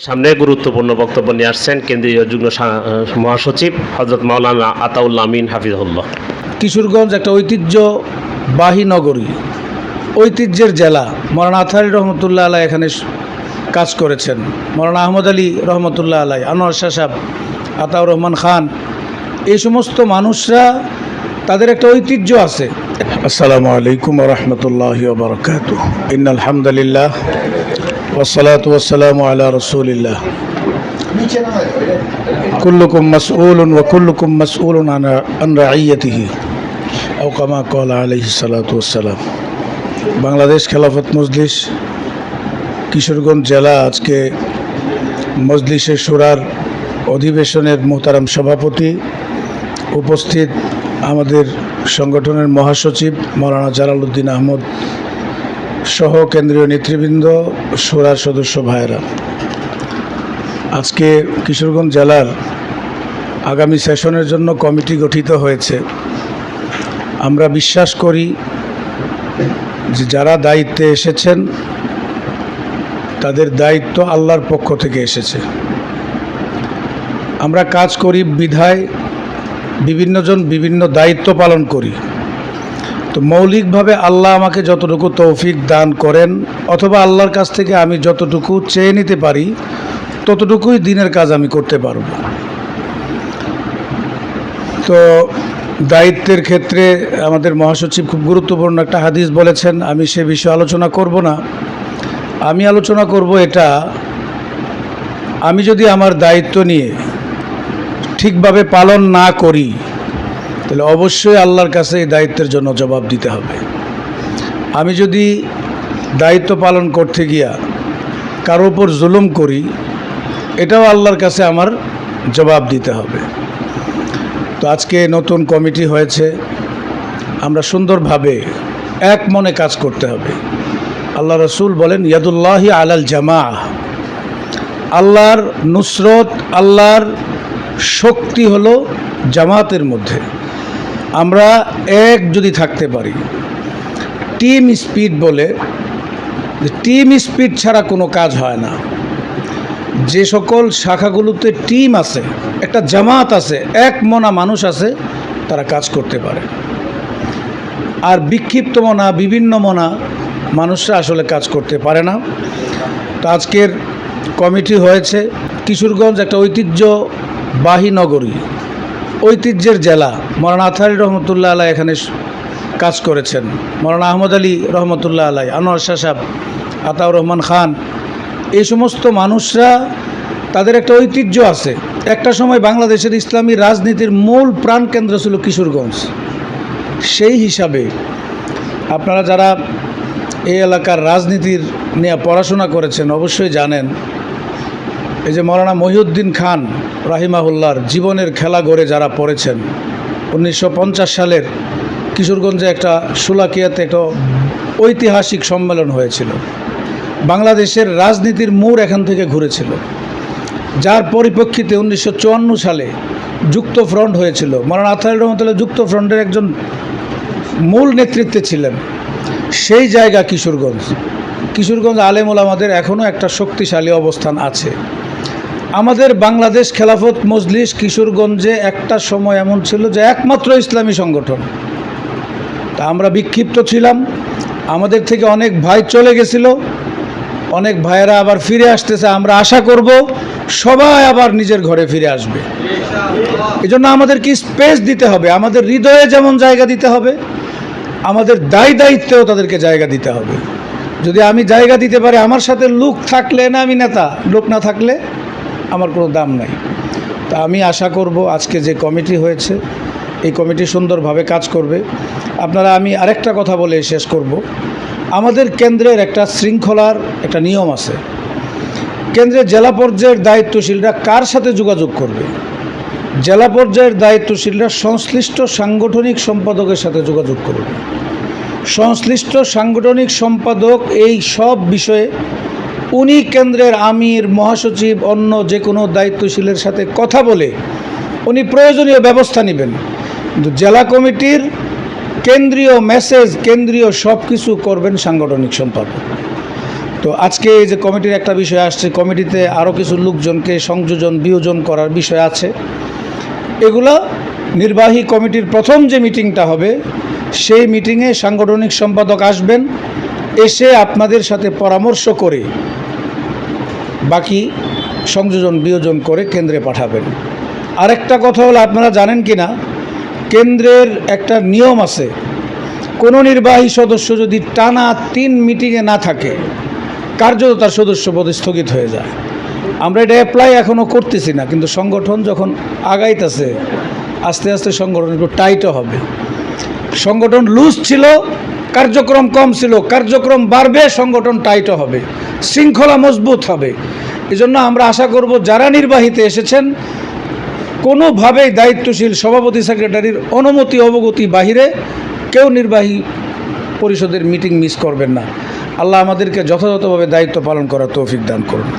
সামনে গুরুত্বপূর্ণ বক্তব্য নিয়ে আসছেন কেন্দ্রীয় যুগ্ম মহাসচিব হযরত মাওলানা আতাউল্লাহ আমিন হাফিজাহুল্লাহ। কিশোরগঞ্জ একটা ঐতিহ্যবাহী নগরী, ঐতিহ্যের জেলা। মৌলানা আতহারী রহমতুল্লাহ আলাই এখানে কাজ করেছেন, মৌলানা আহমদ আলী রহমতুল্লাহ আলাই, আনোয়ার শাহ সাহেব, আতাউর রহমান খান, এই সমস্ত মানুষরা তাদের একটা ঐতিহ্য আছে। আসসালামু আলাইকুম ওয়া রাহমাতুল্লাহি ওয়া বারাকাতুহু। ইন্নাল হামদুলিল্লাহ ওয়াসসালাতু ওয়াসসালামু আলা রাসূলিল্লাহ। কুল্লুকুম মাসউলুন ওয়া কুল্লুকুম মাসউলুন আন রাইয়াতিহি আও কামা ক্বালা আলাইহিস সালাতু ওয়াসসালাম। বাংলাদেশ খেলাফত মজলিস কিশোরগঞ্জ জেলা আজকে মজলিসে শুরার অধিবেশনের মোহতারাম সভাপতি, উপস্থিত আমাদের সংগঠনের মহাসচিব মাওলানা জালালউদ্দিন আহমদ সহ কেন্দ্রীয় নেতৃবৃন্দ, শুরার সদস্য ভাইয়েরা, আজকে কিশোরগঞ্জ জেলার আগামী সেশনের জন্য কমিটি গঠিত হয়েছে। আমরা বিশ্বাস করি যে যারা দায়িত্বে এসেছেন তাদের দায়িত্ব আল্লাহর পক্ষ থেকে এসেছে। আমরা কাজ করি বিধায় বিভিন্নজন বিভিন্ন দায়িত্ব পালন করি। তো মৌলিকভাবে আল্লাহ আমাকে যতটুকু তৌফিক দান করেন অথবা আল্লাহর কাছ থেকে আমি যতটুকু চেয়ে নিতে পারি ততটুকুই দিনের কাজ আমি করতে পারব। তো দায়িত্বের ক্ষেত্রে আমাদের মহাসচিব খুব গুরুত্বপূর্ণ একটা হাদিস বলেছেন, আমি সে বিষয়ে আলোচনা করব না। আমি আলোচনা করব এটা, আমি যদি আমার দায়িত্ব নিয়ে ঠিকভাবে পালন না করি তাহলে অবশ্যই আল্লাহর কাছে এই দায়িত্বের জন্য জবাব দিতে হবে। আমি যদি দায়িত্ব পালন করতে গিয়া কারো উপর জুলুম করি, এটাও আল্লাহর কাছে আমার জবাব দিতে হবে। তো আজকে নতুন কমিটি হয়েছে, আমরা সুন্দরভাবে এক মনে কাজ করতে হবে। আল্লাহ রসুল বলেন ইয়াদুল্লাহি আলাল জামাআহ, আল্লাহর নুসরত, আল্লাহর শক্তি হলো জামাতের মধ্যে। আমরা এক যদি থাকতে পারি, টিম স্পিড বলে, টিম স্পিড ছাড়া কোনো কাজ হয় না। যে সকল শাখাগুলোতে টিম আছে, একটা জামাত আছে, এক মনা মানুষ আছে, তারা কাজ করতে পারে। আর বিক্ষিপ্ত মনা, বিভিন্ন মনা মানুষরা আসলে কাজ করতে পারে না। তো আজকের কমিটি হয়েছে, কিশোরগঞ্জ একটা ঐতিহ্যবাহী নগরী, ঐতিহ্যের জেলা। মৌলানা আতহারী রহমতুল্লাহ আলাই এখানে কাজ করেছেন, মৌলানা আহমদ আলী রহমতুল্লাহ আলাই, আনোয়ার শাহ সাহেব, আতাউর রহমান খান, এই সমস্ত মানুষরা তাদের একটা ঐতিহ্য আছে। একটা সময় বাংলাদেশের ইসলামী রাজনীতির মূল প্রাণকেন্দ্র ছিল কিশোরগঞ্জ। সেই হিসাবে আপনারা যারা এই এলাকার রাজনীতির নিয়ে পড়াশোনা করেছেন অবশ্যই জানেন, এই যে মৌলানা মহিউদ্দিন খান রাহিমাহুল্লাহর জীবনের খেলা গড়ে যারা পড়েছেন, 1950 সালের কিশোরগঞ্জে একটা সুলাকিয়াতে একটা ঐতিহাসিক সম্মেলন হয়েছিল। বাংলাদেশের রাজনীতির মোড় এখান থেকে ঘুরেছিল, যার পরিপ্রেক্ষিতে 1954 সালে যুক্ত ফ্রন্ট হয়েছিল। মৌলানা আতহারী রহমতুল্লাহ যুক্ত ফ্রন্টের একজন মূল নেতৃত্বে ছিলেন। সেই জায়গা কিশোরগঞ্জ আলেম ওলামাদের এখনও একটা শক্তিশালী অবস্থান আছে। আমাদের বাংলাদেশ খেলাফত মজলিস কিশোরগঞ্জে একটা সময় এমন ছিল যে একমাত্র ইসলামী সংগঠন। তা আমরা বিক্ষিপ্ত ছিলাম, আমাদের থেকে অনেক ভাই চলে গেছিল, অনেক ভাইয়েরা আবার ফিরে আসতেছে। আমরা আশা করব সবাই আবার নিজের ঘরে ফিরে আসবে। এই জন্য আমাদেরকে স্পেস দিতে হবে, আমাদের হৃদয়ে যেমন জায়গা দিতে হবে, আমাদের দায়িত্বেও তাদেরকে জায়গা দিতে হবে। যদি আমি জায়গা দিতে পারি, আমার সাথে লোক থাকলে না আমি নেতা, লোক না থাকলে আমার কোনো দাম নাই। তা আমি আশা করব আজকে যে কমিটি হয়েছে এই কমিটি সুন্দরভাবে কাজ করবে। আপনারা, আমি আরেকটা কথা বলে শেষ করব। আমাদের কেন্দ্রের একটা শৃঙ্খলার একটা নিয়ম আছে। কেন্দ্রের জেলা পর্যায়ের দায়িত্বশীলরা কার সাথে যোগাযোগ করবে? জেলা পর্যায়ের দায়িত্বশীলরা সংশ্লিষ্ট সাংগঠনিক সম্পাদকের সাথে যোগাযোগ করবে। সংশ্লিষ্ট সাংগঠনিক সম্পাদক এই সব বিষয়ে উনি কেন্দ্রের আমির, মহাসচিব, অন্য যে কোনো দায়িত্বশীলের সাথে কথা বলে উনি প্রয়োজনীয় ব্যবস্থা নেবেন। কিন্তু জেলা কমিটির কেন্দ্রীয় মেসেজ, কেন্দ্রীয় সব কিছু করবেন সাংগঠনিক সম্পাদক। তো আজকে এই যে কমিটির একটা বিষয় আসছে, কমিটিতে আরও কিছু লোকজনকে সংযোজন বিয়োজন করার বিষয় আছে। এগুলো নির্বাহী কমিটির প্রথম যে মিটিংটা হবে সেই মিটিংয়ে সাংগঠনিক সম্পাদক আসবেন, এসে আপনাদের সাথে পরামর্শ করে বাকি সংযোজন বিয়োজন করে কেন্দ্রে পাঠাবেন। আরেকটা কথা হলো, আপনারা জানেন কি না, কেন্দ্রের একটা নিয়ম আছে, কোনো নির্বাহী সদস্য যদি টানা 3 মিটিংয়ে না থাকে কার্যত তার সদস্যপদ স্থগিত হয়ে যায়। আমরা এটা অ্যাপ্লাই এখনও করতেছি না, কিন্তু সংগঠন যখন আগাইতেছে আস্তে আস্তে সংগঠন একটু টাইটও হবে। সংগঠন লুজ ছিল, কার্যক্রম কম ছিল, কার্যক্রম বাড়বে, সংগঠন টাইটও হবে, শৃঙ্খলা মজবুত হবে। এজন্য আমরা আশা করব যারা নির্বাহীতে এসেছেন কোনোভাবেই দায়িত্বশীল সভাপতি সেক্রেটারির অনুমতি অবগতি বাহিরে কেউ নির্বাহী পরিষদের মিটিং মিস করবেন না। আল্লাহ আমাদেরকে যথাযথভাবে দায়িত্ব পালন করার তৌফিক দান করুন।